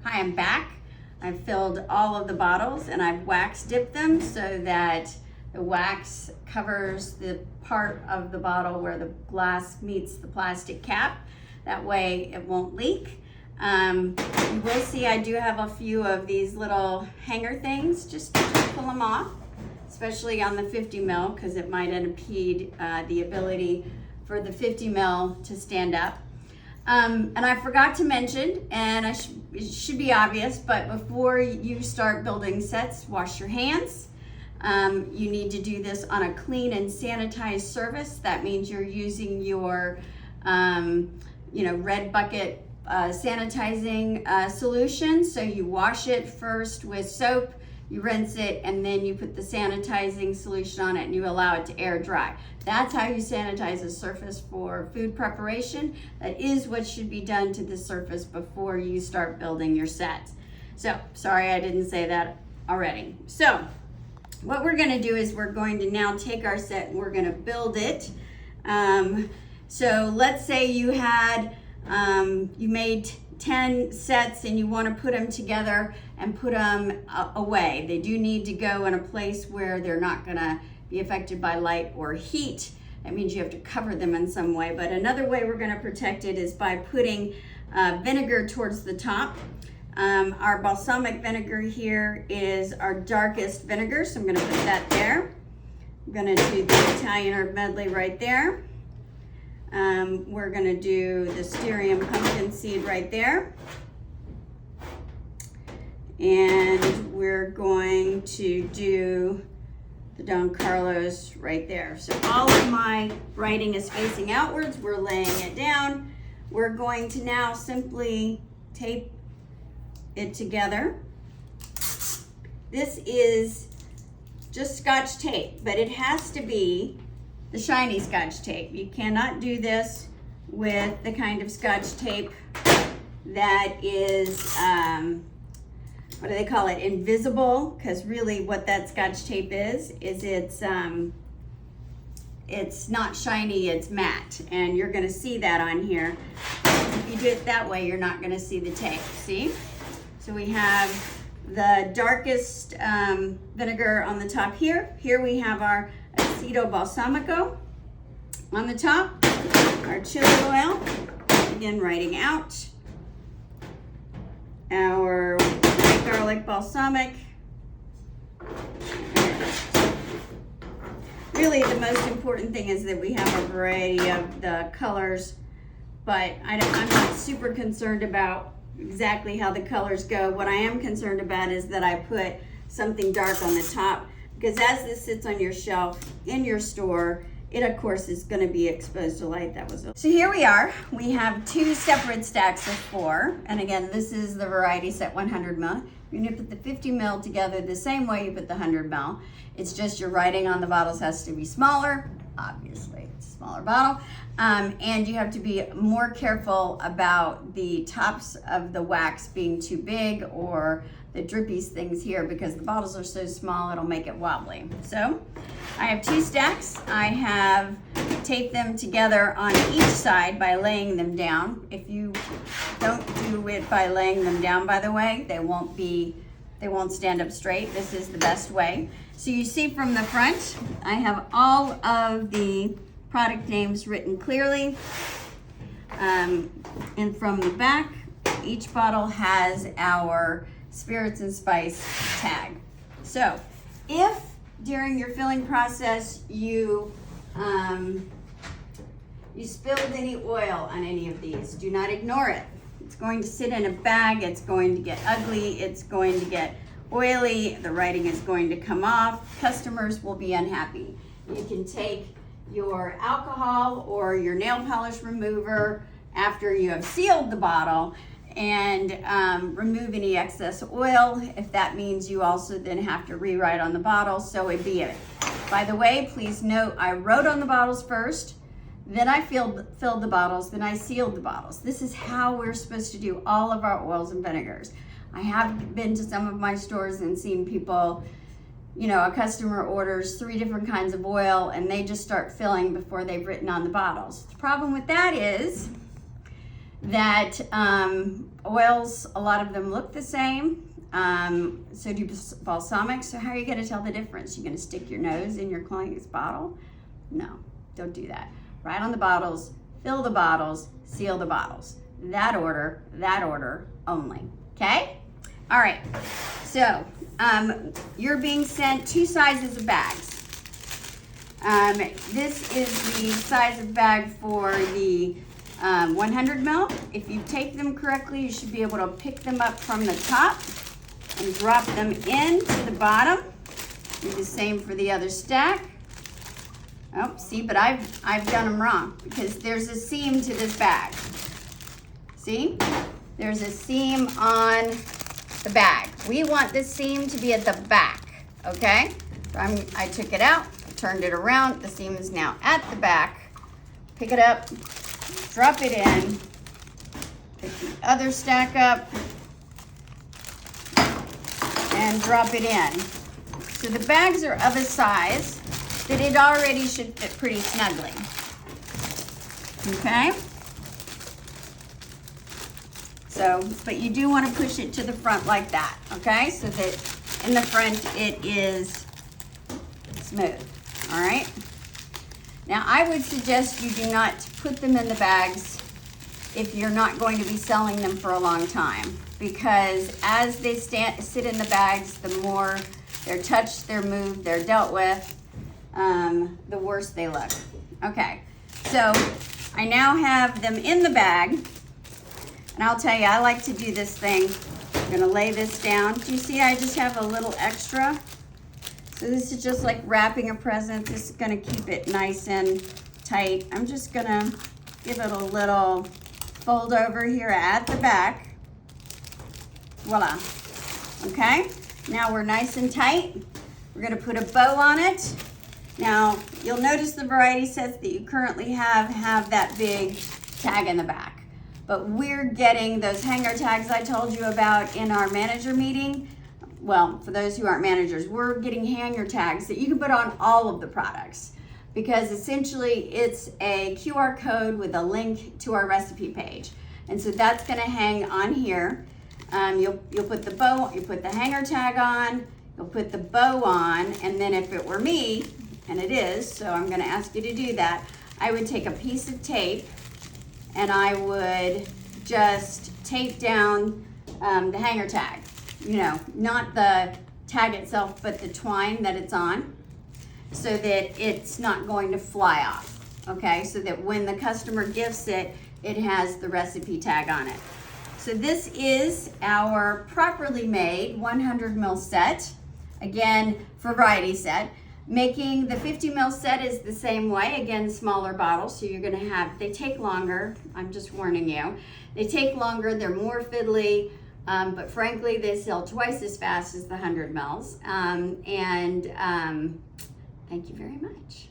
Hi, I'm back. I've filled all of the bottles and I've wax dipped them so that the wax covers the part of the bottle where the glass meets the plastic cap. That way it won't leak. You will see I do have a few of these little hanger things. Just pull them off, especially on the 50 mil because it might impede the ability for the 50 mil to stand up. And I forgot to mention, and it should be obvious, but before you start building sets, wash your hands. You need to do this on a clean and sanitized surface. That means you're using your, red bucket sanitizing solution. So you wash it first with soap, you rinse it, and then you put the sanitizing solution on it and you allow it to air dry. That's how you sanitize a surface for food preparation. That is what should be done to the surface before you start building your sets. So, sorry I didn't say that already. So, what we're gonna do is we're going to now take our set and we're gonna build it. So let's say you had, you made 10 sets and you wanna put them together and put them away. They do need to go in a place where they're not gonna be affected by light or heat. That means you have to cover them in some way. But another way we're gonna protect it is by putting vinegar towards the top. Our balsamic vinegar here is our darkest vinegar, so I'm gonna put that there. I'm gonna do the Italian herb medley right there. We're gonna do the Styrian pumpkin seed right there. And we're going to do the Don Carlos right there. So all of my writing is facing outwards. We're laying it down. We're going to now simply tape it together. This is just Scotch tape, but it has to be the shiny Scotch tape. You cannot do this with the kind of Scotch tape that is, what do they call it? Invisible, because really what that Scotch tape is it's not shiny, it's matte, and you're gonna see that on here. If you do it that way, you're not gonna see the tape, see? So we have the darkest vinegar on the top here. Here we have our aceto balsamico on the top, our chili oil, again writing out, our white garlic balsamic. Really the most important thing is that we have a variety of the colors, but I'm not super concerned about exactly how the colors go. What I am concerned about is that I put something dark on the top, because as this sits on your shelf in your store, it of course is going to be exposed to light. So here we are. We have two separate stacks of 4, and again this is the variety set 100 ml. You're going to put the 50 ml together the same way you put the 100 ml. It's just your writing on the bottles has to be smaller. Obviously it's a smaller bottle, and you have to be more careful about the tops of the wax being too big or the drippy things here, because the bottles are so small it'll make it wobbly. So I have 2 stacks. I have taped them together on each side by laying them down. If you don't do it by laying them down, by the way, they won't stand up straight. This is the best way. So you see from the front, I have all of the product names written clearly. And from the back, each bottle has our spirits and spice tag. So if during your filling process you spilled any oil on any of these, do not ignore it. It's going to sit in a bag, it's going to get ugly, it's going to get oily, the writing is going to come off, customers will be unhappy. You can take your alcohol or your nail polish remover after you have sealed the bottle and remove any excess oil. If that means you also then have to rewrite on the bottle, so it be it. By the way, please note, I wrote on the bottles first, then I filled the bottles, then I sealed the bottles. This is how we're supposed to do all of our oils and vinegars. I have been to some of my stores and seen people, a customer orders 3 different kinds of oil and they just start filling before they've written on the bottles. The problem with that is that oils, a lot of them look the same. So do balsamics. So how are you going to tell the difference? You're going to stick your nose in your client's bottle? No, don't do that. Write on the bottles, fill the bottles, seal the bottles. That order only. Okay? All right. So you're being sent 2 sizes of bags. This is the size of bag for the 100 ml. If you take them correctly, you should be able to pick them up from the top and drop them into the bottom. Do the same for the other stack. Oh, see, but I've done them wrong because there's a seam to this bag. See? There's a seam on the bag. We want the seam to be at the back, okay? So I took it out, turned it around. The seam is now at the back. Pick it up, drop it in, pick the other stack up, and drop it in. So the bags are of a size that it already should fit pretty snugly. Okay? So, but you do want to push it to the front like that, okay? So that in the front it is smooth, all right? Now I would suggest you do not put them in the bags if you're not going to be selling them for a long time, because as they sit in the bags, the more they're touched, they're moved, they're dealt with, the worse they look. Okay, so I now have them in the bag, and I'll tell you, I like to do this thing. I'm gonna lay this down. Do you see I just have a little extra? So this is just like wrapping a present. This is gonna keep it nice and tight. I'm just gonna give it a little fold over here at the back. Voila, okay? Now we're nice and tight. We're gonna put a bow on it. Now, you'll notice the variety sets that you currently have that big tag in the back. But we're getting those hanger tags I told you about in our manager meeting. Well, for those who aren't managers, we're getting hanger tags that you can put on all of the products, because essentially it's a QR code with a link to our recipe page. And so that's gonna hang on here. You'll put the bow, you put the hanger tag on, you'll put the bow on, and then if it were me, and it is, so I'm gonna ask you to do that, I would take a piece of tape and I would just tape down the hanger tag. You know, not the tag itself, but the twine that it's on, so that it's not going to fly off, okay? So that when the customer gifts it, it has the recipe tag on it. So this is our properly made 100 ml set, again, for variety set. Making the 50 ml set is the same way, again, smaller bottles, so you're gonna have, they take longer, I'm just warning you. They take longer, they're more fiddly, but frankly, they sell twice as fast as the 100 mls. Thank you very much.